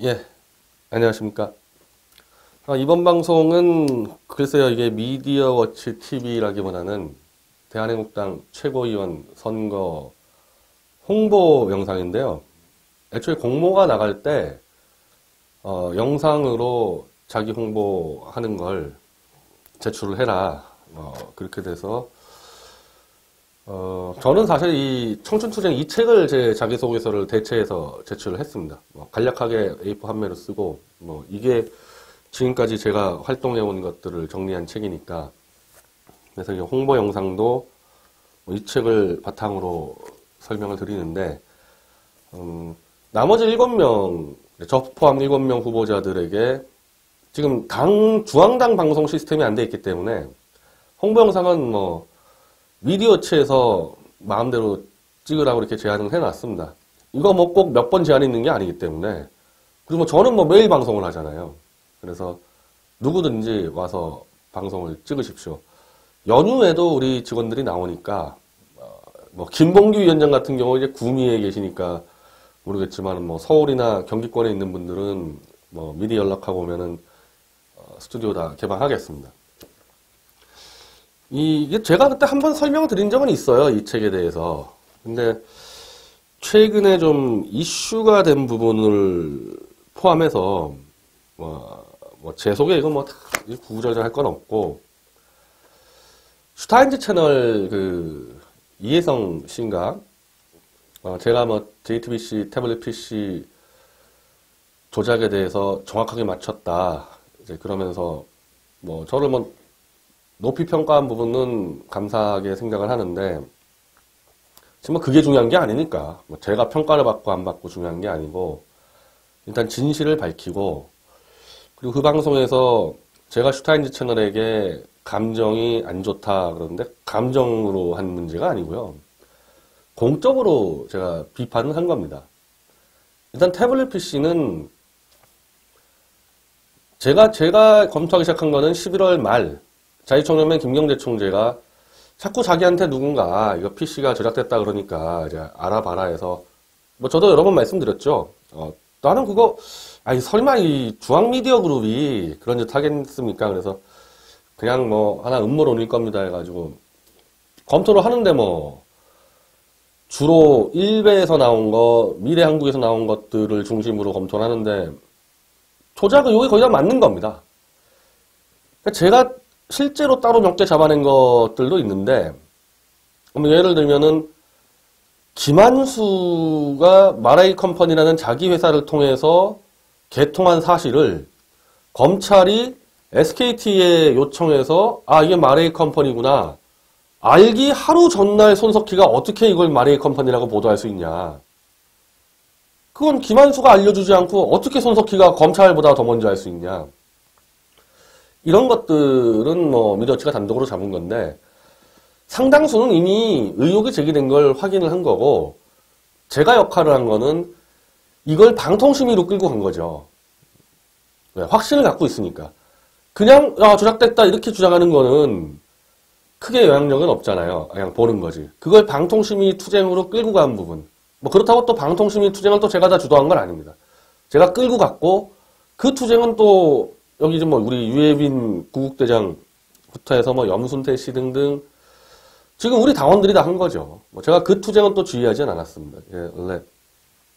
예, 안녕하십니까. 이번 방송은 글쎄요, 이게 미디어워치 TV라기보다는 대한민국당 최고위원 선거 홍보 영상인데요. 애초에 공모가 나갈 때, 영상으로 자기 홍보하는 걸 제출을 해라. 그렇게 돼서, 저는 사실 이 청춘투쟁 이 책을 제 자기소개서를 대체해서 제출을 했습니다. 간략하게 A4 한 매로 쓰고, 이게 지금까지 제가 활동해온 것들을 정리한 책이니까, 그래서 이 홍보 영상도 이 책을 바탕으로 설명을 드리는데, 나머지 7명, 저 포함 7명 후보자들에게 지금 중앙당 방송 시스템이 안 돼 있기 때문에 홍보 영상은 미디어체에서 마음대로 찍으라고 이렇게 제안을 해놨습니다. 이거 꼭 몇 번 제한이 있는 게 아니기 때문에. 그리고 저는 매일 방송을 하잖아요. 그래서 누구든지 와서 방송을 찍으십시오. 연휴에도 우리 직원들이 나오니까, 김봉규 위원장 같은 경우 이제 구미에 계시니까 모르겠지만, 서울이나 경기권에 있는 분들은, 미리 연락하고 오면은, 스튜디오 다 개방하겠습니다. 이게 제가 그때 한번 설명드린 적은 있어요. 이 책에 대해서. 근데 최근에 좀 이슈가 된 부분을 포함해서 제 소개 이거 다 구구절절 할 건 없고, 슈타인즈 채널 이혜성 씨인가, 제가 JTBC 태블릿 PC 조작에 대해서 정확하게 맞췄다, 이제 그러면서 저를 높이 평가한 부분은 감사하게 생각을 하는데, 지금 그게 중요한 게 아니니까, 제가 평가를 받고 안 받고 중요한 게 아니고, 일단 진실을 밝히고, 그리고 그 방송에서 제가 슈타인즈 채널에게 감정이 안 좋다 그러는데, 감정으로 한 문제가 아니고요. 공적으로 제가 비판을 한 겁니다. 일단 태블릿 PC는 제가 검토하기 시작한 거는 11월 말, 자유총연맹 김경재 총재가 자꾸 자기한테 누군가 이거 PC가 조작됐다 그러니까 이제 알아봐라 해서, 저도 여러 번 말씀드렸죠. 나는 그거, 설마 이 중앙미디어 그룹이 그런 짓 하겠습니까? 그래서 그냥 하나 음모론일 겁니다 해가지고 검토를 하는데 주로 일베에서 나온 거, 미래한국에서 나온 것들을 중심으로 검토를 하는데 조작 의혹이 거의 다 맞는 겁니다. 제가 실제로 따로 몇 개 잡아낸 것들도 있는데, 예를 들면은 김한수가 마레이 컴퍼니라는 자기 회사를 통해서 개통한 사실을 검찰이 SKT에 요청해서 이게 마레이 컴퍼니구나, 알기 하루 전날 손석희가 어떻게 이걸 마레이 컴퍼니라고 보도할 수 있냐. 그건 김한수가 알려주지 않고 어떻게 손석희가 검찰보다 더 먼저 알 수 있냐. 이런 것들은 미디어치가 단독으로 잡은 건데, 상당수는 이미 의혹이 제기된 걸 확인을 한 거고, 제가 역할을 한 거는 이걸 방통심의로 끌고 간 거죠. 왜? 확신을 갖고 있으니까. 그냥 조작됐다 이렇게 주장하는 거는 크게 영향력은 없잖아요. 그냥 보는 거지. 그걸 방통심의 투쟁으로 끌고 간 부분. 그렇다고 또 방통심의 투쟁을 또 제가 다 주도한 건 아닙니다. 제가 끌고 갔고, 그 투쟁은 또 여기 우리 유해빈 구국대장부터 해서 염순태 씨 등등 지금 우리 당원들이 다 한 거죠. 제가 그 투쟁은 또 주의하진 않았습니다. 예, 원래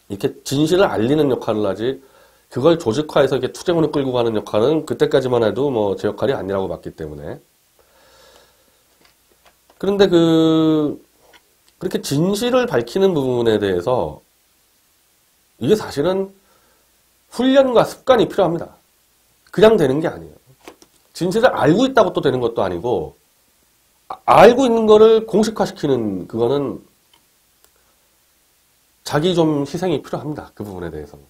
이렇게 진실을 알리는 역할을 하지, 그걸 조직화해서 이렇게 투쟁으로 끌고 가는 역할은 그때까지만 해도 제 역할이 아니라고 봤기 때문에. 그런데 그렇게 진실을 밝히는 부분에 대해서 이게 사실은 훈련과 습관이 필요합니다. 그냥 되는 게 아니에요. 진실을 알고 있다고 또 되는 것도 아니고, 알고 있는 거를 공식화시키는 그거는 자기 좀 희생이 필요합니다. 그 부분에 대해서는.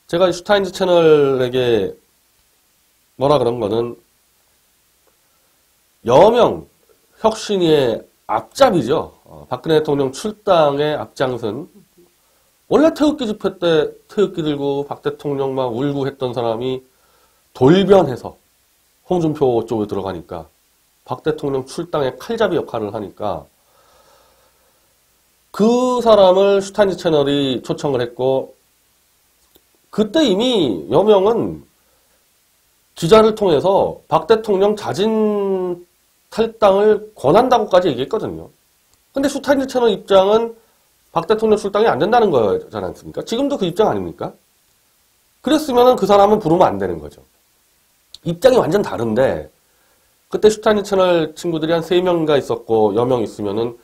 제가 슈타인즈 채널에게 뭐라 그런 거는 여명 혁신위의 앞잡이죠. 박근혜 대통령 출당의 앞장선. 원래 태극기 집회 때 태극기 들고 박 대통령 막 울고 했던 사람이 돌변해서 홍준표 쪽으로 들어가니까, 박 대통령 출당의 칼잡이 역할을 하니까, 그 사람을 슈타인즈 채널이 초청을 했고, 그때 이미 여명은 기자를 통해서 박 대통령 자진 탈당을 권한다고까지 얘기했거든요. 근데 슈타인즈 채널 입장은 박 대통령 출당이 안 된다는 거지 않습니까? 지금도 그 입장 아닙니까? 그랬으면 그 사람은 부르면 안 되는 거죠. 입장이 완전 다른데 그때 슈타인즈 채널 친구들이 한 3명인가 있었고 여명 있으면은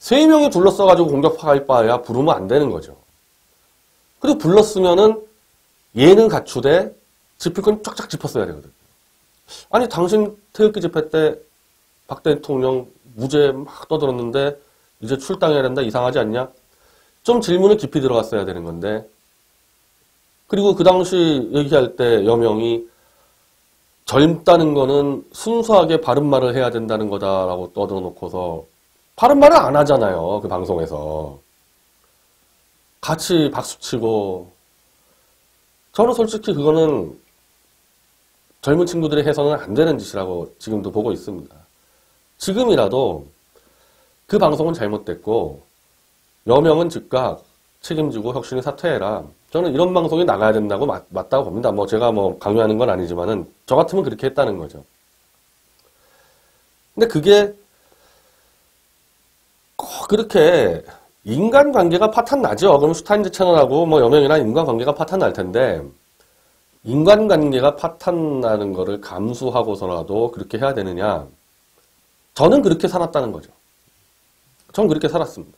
3명이 둘러싸가지고 공격할 바에야 부르면 안 되는 거죠. 그리고 불렀으면은 예는 갖추되 짚을 건 쫙쫙 짚었어야 되거든요. 아니 당신 태극기 집회 때 박 대통령 무죄 막 떠들었는데 이제 출당해야 된다 이상하지 않냐? 좀 질문을 깊이 들어갔어야 되는 건데 그리고 그 당시 얘기할 때 여명이 젊다는 거는 순수하게 바른 말을 해야 된다는 거다라고 떠들어놓고서 바른 말을 안 하잖아요. 그 방송에서. 같이 박수치고 저는 솔직히 그거는 젊은 친구들이 해서는 안 되는 짓이라고 지금도 보고 있습니다. 지금이라도 그 방송은 잘못됐고 여명은 즉각 책임지고 혁신이 사퇴해라. 저는 이런 방송이 나가야 된다고 맞다고 봅니다. 뭐 제가 뭐 강요하는 건 아니지만은 저 같으면 그렇게 했다는 거죠. 근데 그게 꼭 그렇게 인간관계가 파탄나죠. 그럼 슈타인즈 채널하고 뭐 여명이랑 인간관계가 파탄날 텐데 인간관계가 파탄나는 거를 감수하고서라도 그렇게 해야 되느냐? 저는 그렇게 살았다는 거죠. 전 그렇게 살았습니다.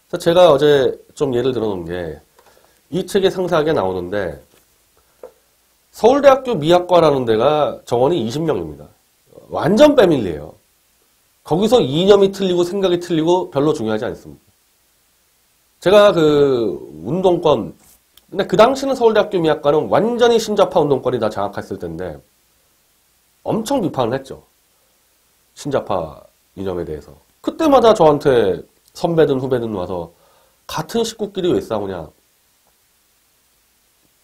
그래서 제가 어제 좀 예를 들어놓은 게 이 책에 상세하게 나오는데 서울대학교 미학과라는 데가 정원이 20명입니다. 완전 패밀리예요. 거기서 이념이 틀리고 생각이 틀리고 별로 중요하지 않습니다. 제가 그 운동권 근데 그 당시는 서울대학교 미학과는 완전히 신좌파 운동권이 다 장악했을 텐데 엄청 비판을 했죠. 신좌파 이념에 대해서. 그때마다 저한테 선배든 후배든 와서 같은 식구끼리 왜 싸우냐.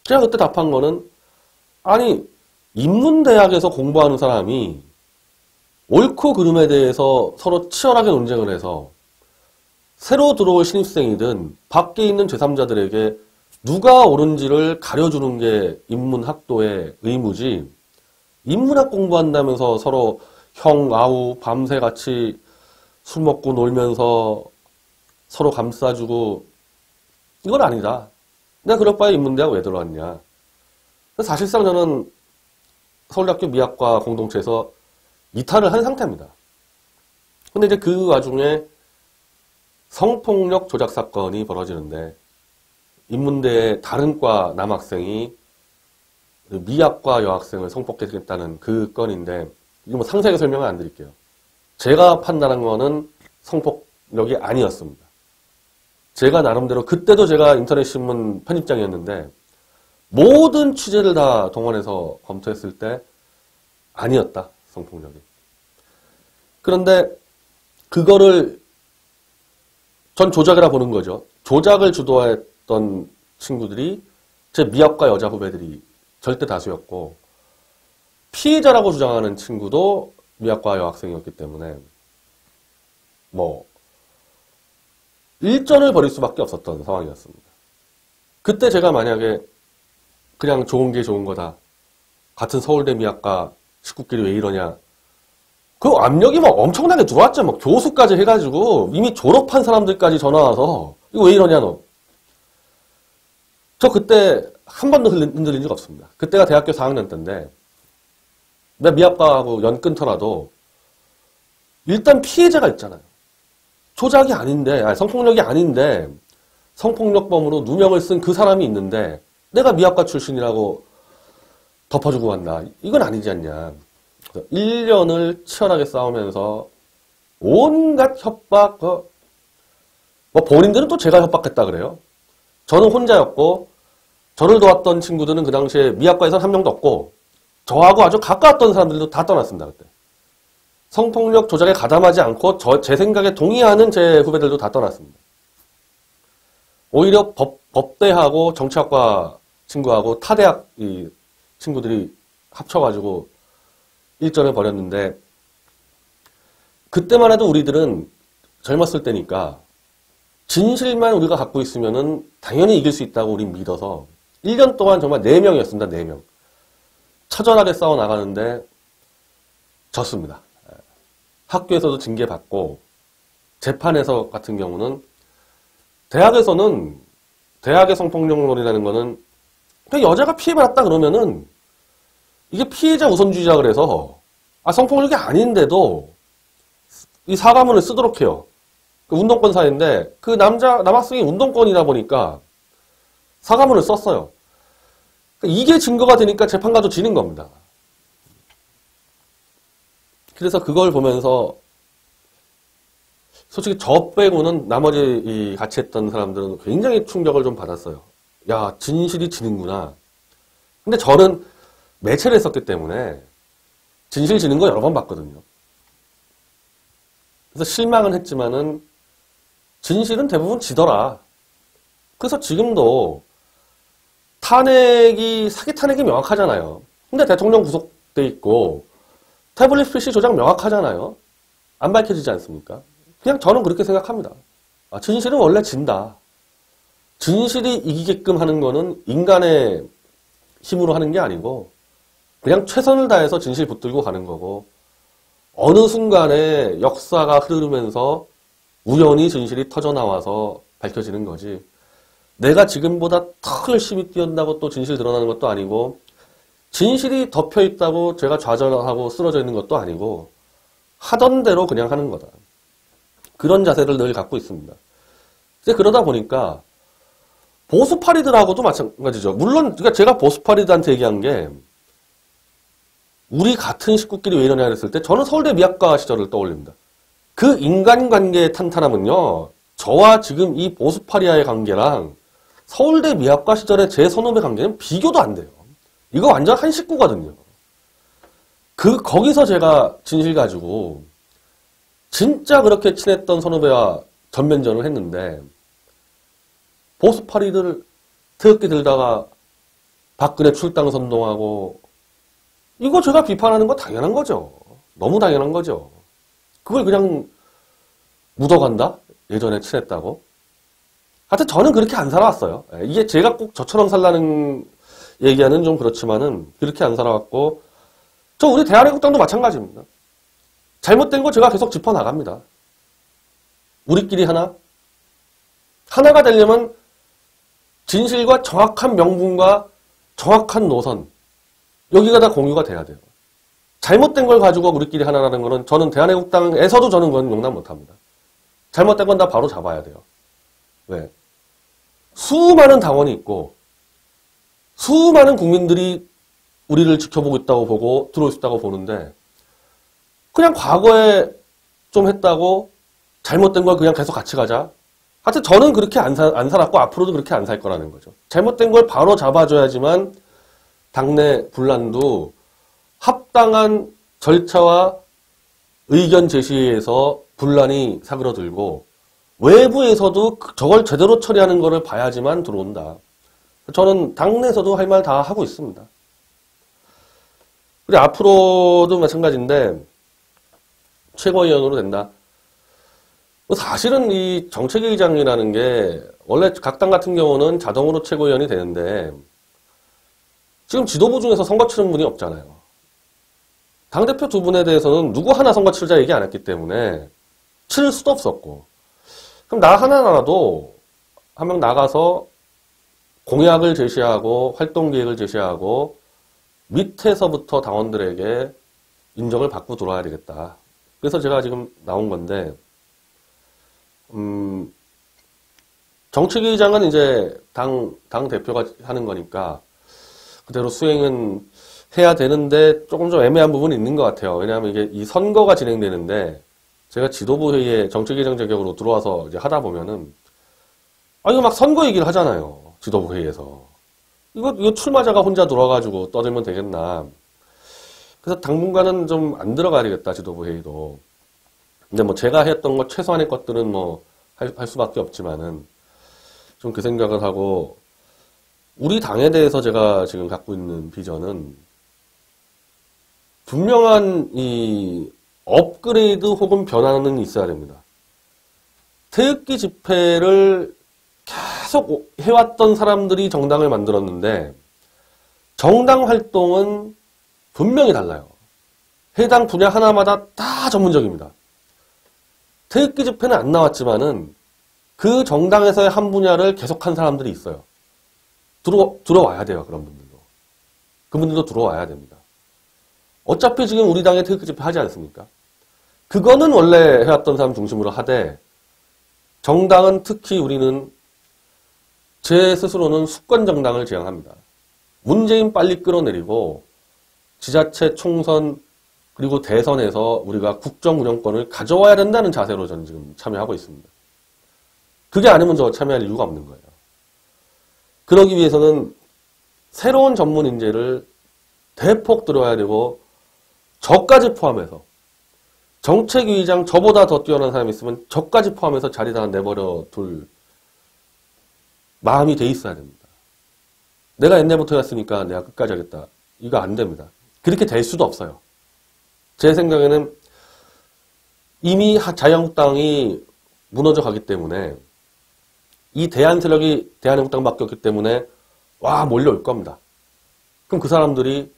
제가 그때 답한 거는 아니 인문대학에서 공부하는 사람이 옳고 그름에 대해서 서로 치열하게 논쟁을 해서 새로 들어올 신입생이든 밖에 있는 제3자들에게 누가 옳은지를 가려주는 게 인문학도의 의무지 인문학 공부한다면서 서로 형, 아우, 밤새 같이 술 먹고 놀면서 서로 감싸주고 이건 아니다. 내가 그럴 바에 인문대학 왜 들어왔냐. 사실상 저는 서울대학교 미학과 공동체에서 이탈을 한 상태입니다. 근데 이제 그 와중에 성폭력 조작 사건이 벌어지는데 인문대의 다른 과 남학생이 미학과 여학생을 성폭행했다는 그 건인데 이거 뭐 상세하게 설명은 안 드릴게요. 제가 판단한 거는 성폭력이 아니었습니다. 제가 나름대로 그때도 제가 인터넷신문 편집장이었는데 모든 취재를 다 동원해서 검토했을 때 아니었다. 성폭력이. 그런데 그거를 전 조작이라 보는 거죠. 조작을 주도했던 친구들이 제 미학과 여자 후배들이 절대 다수였고 피해자라고 주장하는 친구도 미학과 여학생이었기 때문에 뭐 일전을 벌일 수밖에 없었던 상황이었습니다. 그때 제가 만약에 그냥 좋은 게 좋은 거다. 같은 서울대 미학과 식구끼리 왜 이러냐. 그 압력이 막 엄청나게 들어왔죠. 막 교수까지 해가지고 이미 졸업한 사람들까지 전화 와서 이거 왜 이러냐 너. 저 그때 한 번도 흔들린 적 없습니다. 그때가 대학교 4학년 때인데 내가 미학과하고 연 끊더라도 일단 피해자가 있잖아요. 조작이 아닌데, 아니, 성폭력이 아닌데 성폭력범으로 누명을 쓴 그 사람이 있는데 내가 미학과 출신이라고 덮어주고 간다. 이건 아니지 않냐. 1년을 치열하게 싸우면서 온갖 협박, 뭐 본인들은 또 제가 협박했다 그래요. 저는 혼자였고 저를 도왔던 친구들은 그 당시에 미학과에서는 한 명도 없고 저하고 아주 가까웠던 사람들도 다 떠났습니다. 그때. 성폭력 조작에 가담하지 않고 제 생각에 동의하는 제 후배들도 다 떠났습니다. 오히려 법대하고 정치학과 친구하고 타대학 이 친구들이 합쳐가지고 일전을 벌였는데 그때만 해도 우리들은 젊었을 때니까 진실만 우리가 갖고 있으면은 당연히 이길 수 있다고 우린 믿어서 1년 동안 정말 4명이었습니다. 4명. 처절하게 싸워 나가는데 졌습니다. 학교에서도 징계받고 재판에서 같은 경우는 대학에서는 대학의 성폭력론이라는 거는 그냥 여자가 피해받았다 그러면은 이게 피해자 우선주의자 그래서 성폭력이 아닌데도 이 사과문을 쓰도록 해요. 그 운동권 사회인데 그 남학생이 운동권이다 보니까 사과문을 썼어요. 이게 증거가 되니까 재판가도 지는 겁니다. 그래서 그걸 보면서 솔직히 저 빼고는 나머지 같이 했던 사람들은 굉장히 충격을 좀 받았어요. 야, 진실이 지는구나. 근데 저는 매체를 했었기 때문에 진실 지는 거 여러 번 봤거든요. 그래서 실망은 했지만은 진실은 대부분 지더라. 그래서 지금도 사기 탄핵이 명확하잖아요. 근데 대통령 구속돼 있고 태블릿 PC 조작 명확하잖아요. 안 밝혀지지 않습니까? 그냥 저는 그렇게 생각합니다. 진실은 원래 진다. 진실이 이기게끔 하는 거는 인간의 힘으로 하는 게 아니고 그냥 최선을 다해서 진실 붙들고 가는 거고 어느 순간에 역사가 흐르면서 우연히 진실이 터져나와서 밝혀지는 거지 내가 지금보다 더 열심히 뛰어난다고 또 진실 드러나는 것도 아니고 진실이 덮여있다고 제가 좌절하고 쓰러져 있는 것도 아니고 하던 대로 그냥 하는 거다. 그런 자세를 늘 갖고 있습니다. 이제 그러다 보니까 보수파리들하고도 마찬가지죠. 물론 그러니까 제가 보수파리들한테 얘기한 게 우리 같은 식구끼리 왜 이러냐 그랬을 때 저는 서울대 미학과 시절을 떠올립니다. 그 인간관계의 탄탄함은요. 저와 지금 이 보수파리와의 관계랑 서울대 미학과 시절의 제 선후배 관계는 비교도 안 돼요. 이거 완전 한 식구거든요. 거기서 제가 진실 가지고 진짜 그렇게 친했던 선후배와 전면전을 했는데 보수파리들 태극기 들다가 박근혜 출당 선동하고 이거 제가 비판하는 거 당연한 거죠. 너무 당연한 거죠. 그걸 그냥 묻어간다? 예전에 친했다고? 하여튼 저는 그렇게 안 살아왔어요. 이게 제가 꼭 저처럼 살라는 얘기하는 좀 그렇지만은 그렇게 안 살아왔고 우리 대한애국당도 마찬가지입니다. 잘못된 거 제가 계속 짚어나갑니다. 우리끼리 하나가 되려면 진실과 정확한 명분과 정확한 노선 여기가 다 공유가 돼야 돼요. 잘못된 걸 가지고 우리끼리 하나라는 거는 저는 대한애국당에서도 저는 그건 용납 못합니다. 잘못된 건 다 바로 잡아야 돼요. 왜? 수많은 당원이 있고 수많은 국민들이 우리를 지켜보고 있다고 보고 들어올 수 있다고 보는데 그냥 과거에 좀 했다고 잘못된 걸 그냥 계속 같이 가자. 하여튼 저는 그렇게 안 살았고 앞으로도 그렇게 안 살 거라는 거죠. 잘못된 걸 바로 잡아줘야지만 당내 분란도 합당한 절차와 의견 제시에서 분란이 사그러들고 외부에서도 저걸 제대로 처리하는 거를 봐야지만 들어온다. 저는 당내에서도 할 말 다 하고 있습니다. 그리고 앞으로도 마찬가지인데 최고위원으로 된다. 사실은 이 정책위의장이라는 게 원래 각 당 같은 경우는 자동으로 최고위원이 되는데 지금 지도부 중에서 선거 치른 분이 없잖아요. 당대표 두 분에 대해서는 누구 하나 선거 치르자 얘기 안 했기 때문에 치를 수도 없었고 그럼 나 하나라도 한 명 나가서 공약을 제시하고 활동 계획을 제시하고 밑에서부터 당원들에게 인정을 받고 들어와야 되겠다. 그래서 제가 지금 나온 건데 정책위의장은 이제 당 대표가 하는 거니까 그대로 수행은 해야 되는데 조금 좀 애매한 부분이 있는 것 같아요. 왜냐하면 이게 이 선거가 진행되는데 제가 지도부 회의에 정책위의장 자격으로 들어와서 이제 하다 보면은 이거 막 선거 얘기를 하잖아요. 지도부 회의에서 이거 출마자가 혼자 들어와가지고 떠들면 되겠나. 그래서 당분간은 좀 안 들어가야 되겠다 지도부 회의도. 근데 뭐 제가 했던 것 최소한의 것들은 뭐 할 수밖에 없지만은 좀 그 생각을 하고 우리 당에 대해서 제가 지금 갖고 있는 비전은 분명한 이 업그레이드 혹은 변화는 있어야 됩니다. 태극기 집회를 계속 해왔던 사람들이 정당을 만들었는데 정당 활동은 분명히 달라요. 해당 분야 하나마다 다 전문적입니다. 태극기 집회는 안 나왔지만은 그 정당에서의 한 분야를 계속한 사람들이 있어요. 들어와야 돼요. 그런 분들도. 그분들도 들어와야 됩니다. 어차피 지금 우리 당에 태극기 집회 하지 않습니까? 그거는 원래 해왔던 사람 중심으로 하되 정당은 특히 우리는 제 스스로는 수권정당을 지향합니다. 문재인 빨리 끌어내리고 지자체 총선 그리고 대선에서 우리가 국정 운영권을 가져와야 된다는 자세로 저는 지금 참여하고 있습니다. 그게 아니면 저 참여할 이유가 없는 거예요. 그러기 위해서는 새로운 전문 인재를 대폭 들어야 되고 저까지 포함해서 정책위의장 저보다 더 뛰어난 사람이 있으면 저까지 포함해서 자리다 내버려 둘 마음이 돼 있어야 됩니다. 내가 옛날부터 했으니까 내가 끝까지 하겠다. 이거 안 됩니다. 그렇게 될 수도 없어요. 제 생각에는 이미 자유한국당이 무너져 가기 때문에 이 대안 세력이 대한민국당밖에 없기 때문에 와 몰려올 겁니다. 그럼 그 사람들이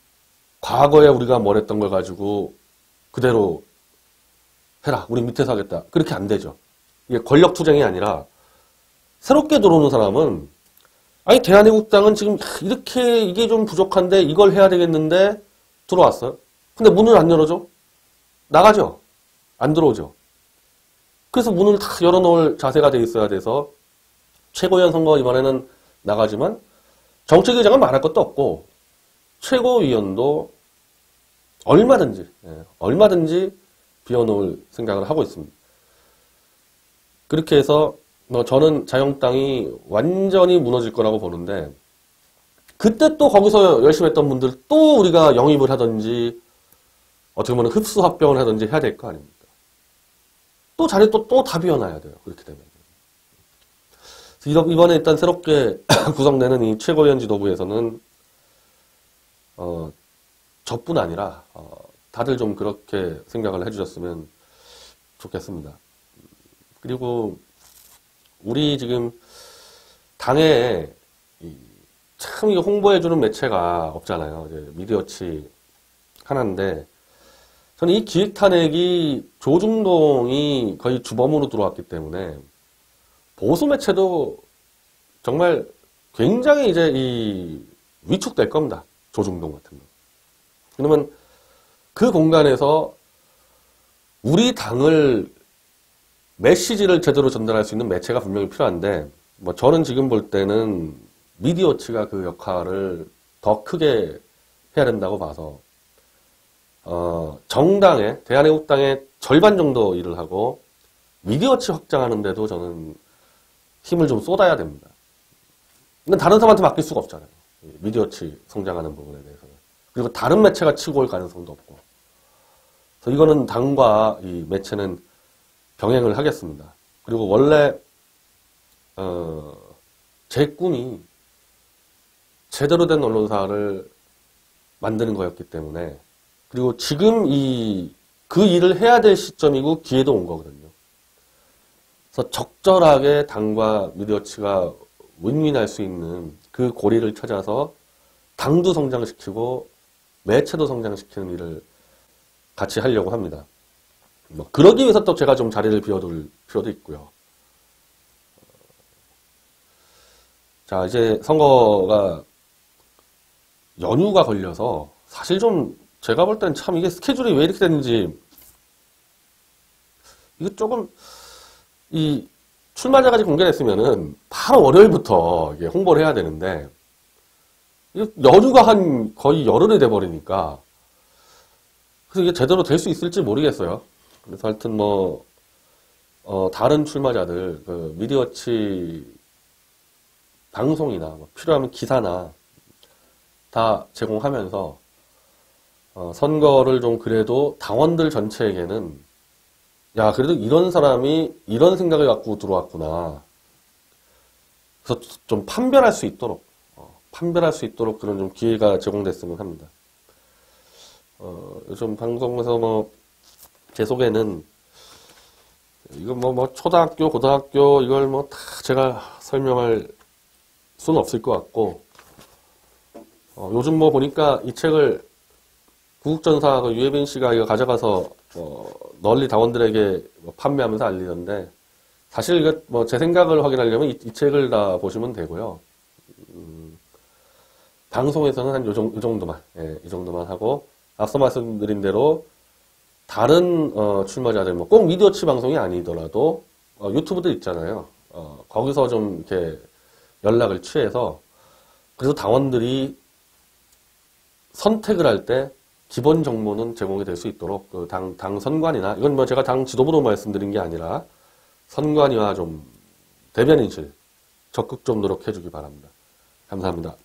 과거에 우리가 뭘 했던 걸 가지고 그대로 해라. 우리 밑에서 하겠다. 그렇게 안 되죠. 이게 권력투쟁이 아니라 새롭게 들어오는 사람은 아니 대한민국당은 지금 이렇게 이게 좀 부족한데 이걸 해야 되겠는데 들어왔어요. 근데 문을 안 열어줘? 나가죠. 안 들어오죠. 그래서 문을 다 열어놓을 자세가 돼 있어야 돼서 최고위원 선거 이번에는 나가지만 정책위원장은 말할 것도 없고 최고위원도 얼마든지 비워놓을 생각을 하고 있습니다. 그렇게 해서 저는 자유한국당이 완전히 무너질 거라고 보는데 그때 또 거기서 열심히 했던 분들 또 우리가 영입을 하든지 어떻게 보면 흡수합병을 하든지 해야 될 거 아닙니까? 또 자리 또 다 비워놔야 돼요. 그렇게 되면. 이번에 일단 새롭게 구성되는 이 최고위원 지도부에서는 저뿐 아니라 다들 좀 그렇게 생각을 해주셨으면 좋겠습니다. 그리고 우리 지금 당에 참 이거 홍보해주는 매체가 없잖아요. 이제 미디어치 하나인데 저는 이 기획탄핵이 조중동이 거의 주범으로 들어왔기 때문에 보수 매체도 정말 굉장히 이제 위축될 겁니다. 조중동 같은 거. 그러면 그 공간에서 우리 당을 메시지를 제대로 전달할 수 있는 매체가 분명히 필요한데 저는 지금 볼 때는 미디어치가 그 역할을 더 크게 해야 된다고 봐서 대한민국당의 절반 정도 일을 하고 미디어치 확장하는 데도 저는 힘을 좀 쏟아야 됩니다. 근데 다른 사람한테 맡길 수가 없잖아요. 미디어치 성장하는 부분에 대해서는. 그리고 다른 매체가 치고 올 가능성도 없고. 그래서 이거는 당과 이 매체는 병행을 하겠습니다. 그리고 원래 제 꿈이 제대로 된 언론사를 만드는 거였기 때문에 그리고 지금 그 일을 해야 될 시점이고 기회도 온 거거든요. 그래서 적절하게 당과 미디어치가 윈윈할 수 있는 그 고리를 찾아서 당도 성장시키고 매체도 성장시키는 일을 같이 하려고 합니다. 그러기 위해서 또 제가 좀 자리를 비워둘 필요도 있고요. 자, 이제 선거가 연휴가 걸려서 사실 좀 제가 볼 때는 참 이게 스케줄이 왜 이렇게 됐는지 이거 조금 이 출마자까지 공개됐으면은 바로 월요일부터 이게 홍보를 해야 되는데 연휴가 한 거의 열흘이 돼버리니까 그래서 이게 제대로 될 수 있을지 모르겠어요. 그래서 하여튼 다른 출마자들 그 미디어치 방송이나 필요하면 기사나 다 제공하면서 선거를 좀 그래도 당원들 전체에게는 야, 그래도 이런 사람이 이런 생각을 갖고 들어왔구나. 그래서 좀 판별할 수 있도록 그런 좀 기회가 제공됐으면 합니다. 요즘 방송에서 제 소개는, 이거 초등학교, 고등학교, 이걸 다 제가 설명할 수는 없을 것 같고, 요즘 뭐 보니까 이 책을 구국전사 유해빈 씨가 이거 가져가서 널리 당원들에게 판매하면서 알리던데, 사실 이거 뭐 제 생각을 확인하려면 이 책을 다 보시면 되고요. 방송에서는 한 이 정도만, 예, 이 정도만 하고, 앞서 말씀드린 대로 다른 출마자들, 뭐 꼭 미디어치 방송이 아니더라도 유튜브들 있잖아요. 거기서 좀 이렇게 연락을 취해서, 그래서 당원들이 선택을 할 때 기본 정보는 제공이 될 수 있도록 그 당 선관위나, 이건 뭐 제가 당 지도부로 말씀드린 게 아니라 선관위와 좀 대변인실 적극 좀 노력해 주기 바랍니다. 감사합니다.